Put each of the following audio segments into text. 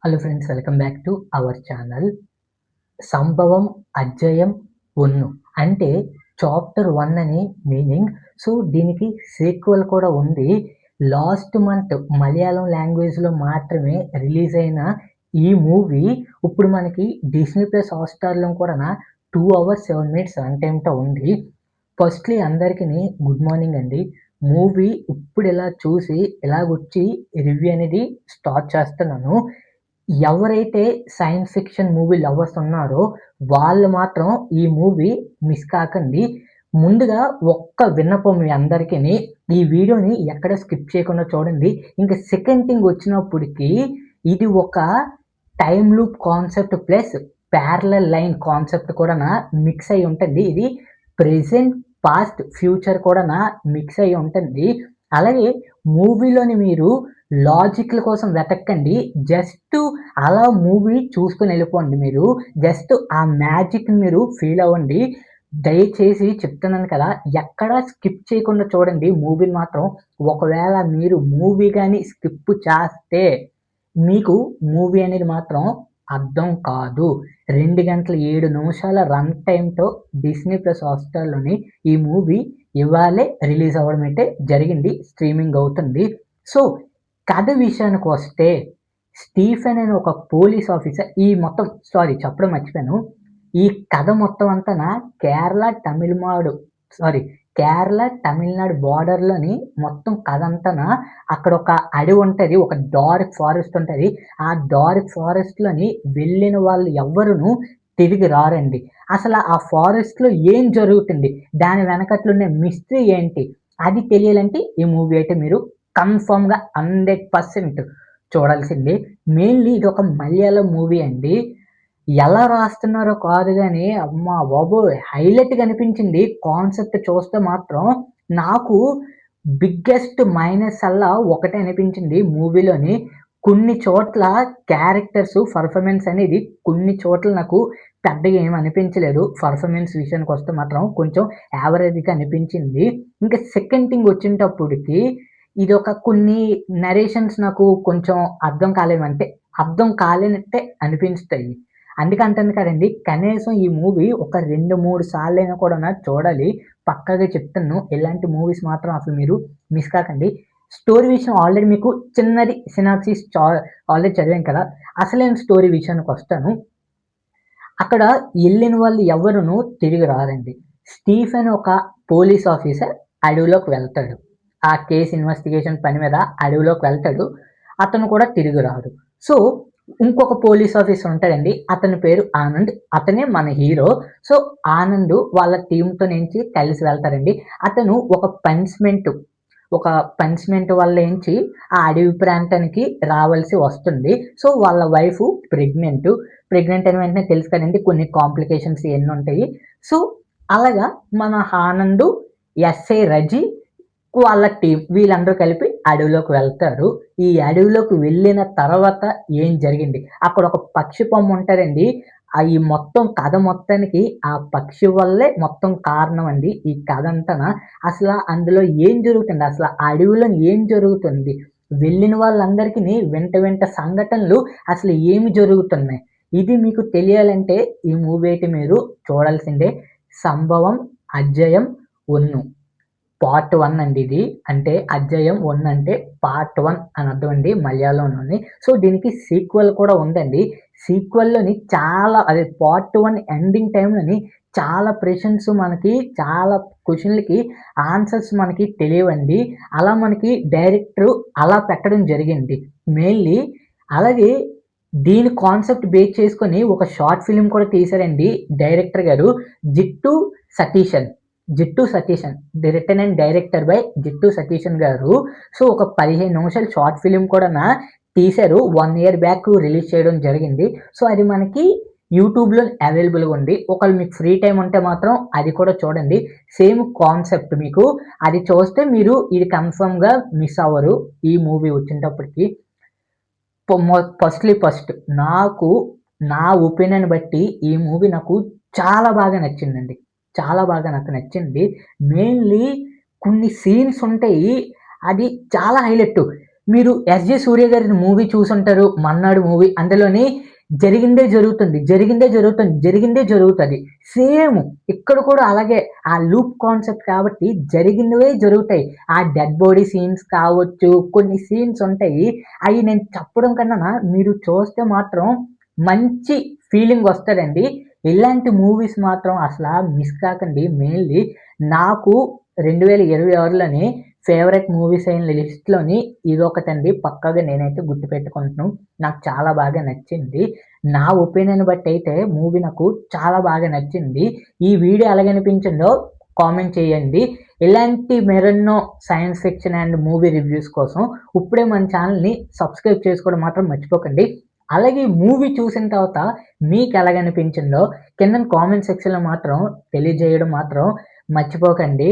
Hello friends, welcome back to our channel. సంభవం అధ్యాయం 1 అంటే చాప్టర్ 1 అని మీనింగ్. సో దీనికి సీక్వెల్ కూడా ఉంది. లాస్ట్ మంత్ మలయాళం లాంగ్వేజ్లో మాత్రమే రిలీజ్ అయిన ఈ మూవీ ఇప్పుడు మనకి డిస్నీ ప్లస్ హాట్‌స్టార్‌లో కూడా 2 అవర్స్ 7 మినిట్స్ రన్ టైమ్‌తో ఉంది. ఫస్ట్‌లీ అందరికిని గుడ్ మార్నింగ్ అండి. మూవీ ఇప్పుడు ఇలా చూసి ఇలాగొచ్చి రివ్యూ అనేది స్టార్ట్ చేస్తున్నాను. ఎవరైతే సైన్స్ ఫిక్షన్ మూవీ లవర్స్ ఉన్నారో వాళ్ళు మాత్రం ఈ మూవీ మిస్ కాకండి. ముందుగా ఒక్క విన్నపం మీ అందరికిని, ఈ వీడియోని ఎక్కడ స్కిప్ చేయకుండా చూడండి. ఇంక సెకండ్ థింగ్ వచ్చినప్పటికి ఇది ఒక time loop concept plus parallel line concept కూడాన మిక్స్ అయ్యి ఉంటుంది. ఇది ప్రెజెంట్, పాస్ట్, ఫ్యూచర్ కూడాన మిక్స్ అయ్యి ఉంటుంది. అలాగే మూవీలోని మీరు లాజిక్‌ల కోసం వెతక్కండి. జస్ట్ అలా మూవీ చూసుకొని వెళ్ళిపోండి మీరు. జస్ట్ ఆ మ్యాజిక్‌ని మీరు ఫీల్ అవ్వండి. దయచేసి చెప్తున్నాను కదా! ఎక్కడ స్కిప్ చేయకుండా చూడండి మూవీని మాత్రం. ఒకవేళ మీరు మూవీ గాని స్కిప్ చేస్తే మీకు మూవీ అనేది మాత్రం అర్థం కాదు. 2 గంటల 7 నిమిషాల రన్ టైమ్‌తో డిస్నీ ప్లస్ హాట్‌స్టార్‌లోని ఈ మూవీ ఇవాళే రిలీజ్ అవ్వడం అయితే జరిగింది. స్ట్రీమింగ్ అవుతుంది. సో కథ విషయానికొస్తే స్టీఫెన్ అనే ఒక పోలీస్ ఆఫీసర్ ఈ మొత్తం చెప్పడం మర్చిపోయాను. ఈ కథ మొత్తం అంతాన కేరళ, కేరళ, తమిళనాడు బోర్డర్‌లోని మొత్తం కథ అంతాన అక్కడొక అడవి ఉంటది. ఒక డార్క్ ఫారెస్ట్ ఉంటది. ఆ డార్క్ ఫారెస్ట్‌లోని వెళ్ళిన వాళ్ళు ఎవ్వరును తిరిగి రారండి. అసల ఆ ఫారెస్ట్‌లో ఏం జరుగుతుంది? దాని వెనకట్లున్న మిస్టరీ ఏంటి? అది తెలియాలంటే ఈ మూవీ అయితే మీరు కన్ఫర్మ్‌గా 100% చూడాల్సిందే. మెయిన్‌లీ ఇదొక మలయాళం మూవీ అండి. ఎలా రాస్తున్నారో కాదు గానీ, అమ్మ బాబోయ్! హైలైట్‌గా అనిపించింది. కాన్సెప్ట్ చూస్తే మాత్రం నాకు బిగ్గెస్ట్ మైనస్ అల్లా ఒకటే అనిపించింది మూవీలోని. కొన్ని చోట్ల క్యారెక్టర్స్ పెర్ఫార్మన్స్ అనేది కొన్ని చోట్ల నాకు పెద్దగా ఏమి అనిపించలేదు. పెర్ఫార్మన్స్ విషయానికొస్తే మాత్రం కొంచెం యావరేజ్‌గా అనిపించింది. ఇంకా సెకండ్ థింగ్ వచ్చేటప్పటికి ఇదొక కొన్ని నరేషన్స్ నాకు కొంచెం అర్థం కాలేనట్టే అనిపించుతాయి. అందుకే అంటాను కదండీ! కనీసం ఈ మూవీ ఒక 2, 3 సార్లైనా కూడా చూడాలి. పక్కాగా చెప్తున్నాను. ఇలాంటి మూవీస్ మాత్రం అసలు మీరు మిస్ కాకండి. స్టోరీ విషయం ఆల్రెడీ మీకు చిన్నది సినాప్సిస్ ఆల్రెడీ చదివాం కదా! అసలైన స్టోరీ విషయానికొస్తాను. అక్కడ ఎళ్ళిన వాళ్ళు ఎవ్వరును తిరిగి రారండి. స్టీఫెన్ ఒక పోలీస్ ఆఫీసర్ అడవిలోకి వెళ్తాడు. ఆ కేస్ ఇన్వెస్టిగేషన్ పని మీద అడవిలోకి వెళ్తాడు. అతను కూడా తిరిగి రాడు. సో, ఇంకొక పోలీస్ ఆఫీసర్ ఉంటాడండి. అతని పేరు ఆనంద్. అతనే మన హీరో. సో, ఆనంద్ వాళ్ళ టీమ్‌తో నుంచి కలిసి వెళ్తారండి. అతను ఒక పనిష్మెంట్ వల్లేంచి ఆ అడవి ప్రాంతానికి రావాల్సి వస్తుంది. సో, వాళ్ళ వైఫ్ ప్రెగ్నెంట్. ప్రెగ్నెంట్ అయిన వెంటనే తెలుసు కదండీ కొన్ని కాంప్లికేషన్స్ ఇయన్నీ ఉంటాయి. సో, అలాగా మన ఆనంద్, ఎస్ఐ రజీ వాళ్ళ టీమ్ వీళ్ళందరూ కలిపి అడవిలోకి వెళ్తారు. ఈ అడవిలోకి వెళ్ళిన తర్వాత ఏం జరిగింది? అక్కడ ఒక పక్షి బొమ్మ ఉంటదండి. ఈ మొత్తం కథ మొత్తానికి ఆ పక్షి వల్లే మొత్తం కారణం అండి. ఈ కథంతాన అసల అందులో ఏం జరుగుతుంది? అసల ఆ అడవిలో ఏం జరుగుతుంది? వెళ్ళిన వాళ్ళందరికిని వింత వింత సంఘటనలు అసలు ఏమి జరుగుతున్నాయి? ఇది మీకు తెలియాలంటే ఈ మూవీ అయితే మీరు చూడాల్సిందే. 'సంభవం అధ్యాయం 1' పార్ట్ 1 అండి ఇది. అంటే అధ్యాయం 1 అంటే పార్ట్ 1 అని అర్థం అండి మలయాళంలోని. సో, దీనికి సీక్వెల్ కూడా ఉందండి. సీక్వెల్‌లోని అదే పార్ట్ 1 ఎండింగ్ టైమ్‌లోని చాలా చాలా క్వెషన్‌లకి ఆన్సర్స్ మనకి తెలియవండి. అలా మనకి డైరెక్టరు అలా పెట్టడం జరిగింది. మెయిన్‌లీ అలాగే దీని కాన్సెప్ట్ బేస్ చేసుకొని ఒక షార్ట్ ఫిల్మ్ కూడా తీశారండి డైరెక్టర్ గారు. 'Jithu Satheesan'. The written and director by Jithu Satheesan గారు. సో, ఒక 15 నిమిషాల షార్ట్ ఫిల్మ్ కూడా తీశారు. 1 ఇయర్ బ్యాక్ రిలీజ్ చేయడం జరిగింది. సో, అది మనకి యూట్యూబ్‌లో అవైలబుల్‌గా ఉంది. ఒకవేళ మీకు ఫ్రీ టైమ్ ఉంటే మాత్రం అది కూడా చూడండి. సేమ్ కాన్సెప్ట్ మీకు. అది చూస్తే మీరు ఇది కన్ఫర్మ్‌గా మిస్ అవ్వరు. ఈ మూవీ వచ్చేటప్పటికి. ఫస్ట్ నాకు నా ఒపీనియన్ బట్టి ఈ మూవీ నాకు చాలా బాగా నచ్చిందండి. చాలా బాగా నాకు నచ్చింది. మెయిన్‌లీ కొన్ని సీన్స్ ఉంటాయి. అది చాలా హైలైట్. మీరు 'ఎస్‌జే సూర్య' గారి మూవీ చూసుంటారు 'మన్నాడు' మూవీ. అందులోని జరిగిందే జరుగుతుంది. జరిగిందే జరుగుతుంది. జరిగిందే జరుగుతది. సేమ్ ఇక్కడ కూడా అలాగే ఆ లూప్ కాన్సెప్ట్ కాబట్టి జరిగినవే జరుగుతాయి. ఆ డెడ్ బాడీ సీన్స్ కావచ్చు, కొన్ని సీన్స్ ఉంటాయి. అయి నేను చెప్పడం కన్నానా మీరు చూస్తే మాత్రం మంచి ఫీలింగ్ వస్తదండి. ఇలాంటి మూవీస్ మాత్రం అసలా మిస్ కాకండి. మెయిన్‌లీ నాకు 2026లోని ఫేవరెట్ మూవీస్ అయిన లిస్ట్‌లోని ఇదొకటండి. పక్కాగా నేనైతే గుర్తుపెట్టుకుంటున్నాను. నాకు చాలా బాగా నచ్చింది. నా ఒపీనియన్ బట్టయితే మూవీ నాకు చాలా బాగా నచ్చింది. ఈ వీడియో ఎలాగనిపించిందో కామెంట్ చేయండి. ఇలాంటి మరెన్నో science fiction and movie reviews కోసం ఇప్పుడే మన ఛానల్‌ని సబ్స్క్రైబ్ చేసుకోవడం మాత్రం మర్చిపోకండి. అలాగే ఈ మూవీ చూసిన తర్వాత మీకెలాగనిపించిందో కిందన కామెంట్ సెక్షన్‌లో మాత్రం తెలియజేయడం మాత్రం మర్చిపోకండి.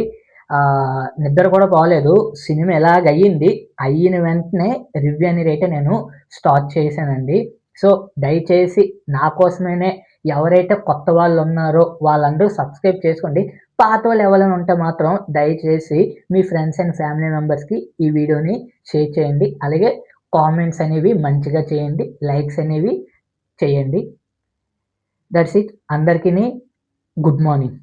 నిద్ర కూడా పోలేదు. సినిమా ఎలాగయ్యింది. అయిన వెంటనే రివ్యూ అనేదైతే నేను స్టార్ట్ చేశానండి. సో, దయచేసి నా కోసమైనే ఎవరైతే కొత్త వాళ్ళున్నారో వాళ్ళందరూ సబ్స్క్రైబ్ చేసుకోండి. పాతోళ్ళు ఎవరైనా ఉంటే మాత్రం దయచేసి మీ ఫ్రెండ్స్ అండ్ ఫ్యామిలీ మెంబర్స్‌కి ఈ వీడియోని షేర్ చేయండి. అలాగే కామెంట్స్ అనేవి మంచిగా చేయండి. లైక్స్ అనేవి చేయండి. That's it. అందరికిని గుడ్ మార్నింగ్.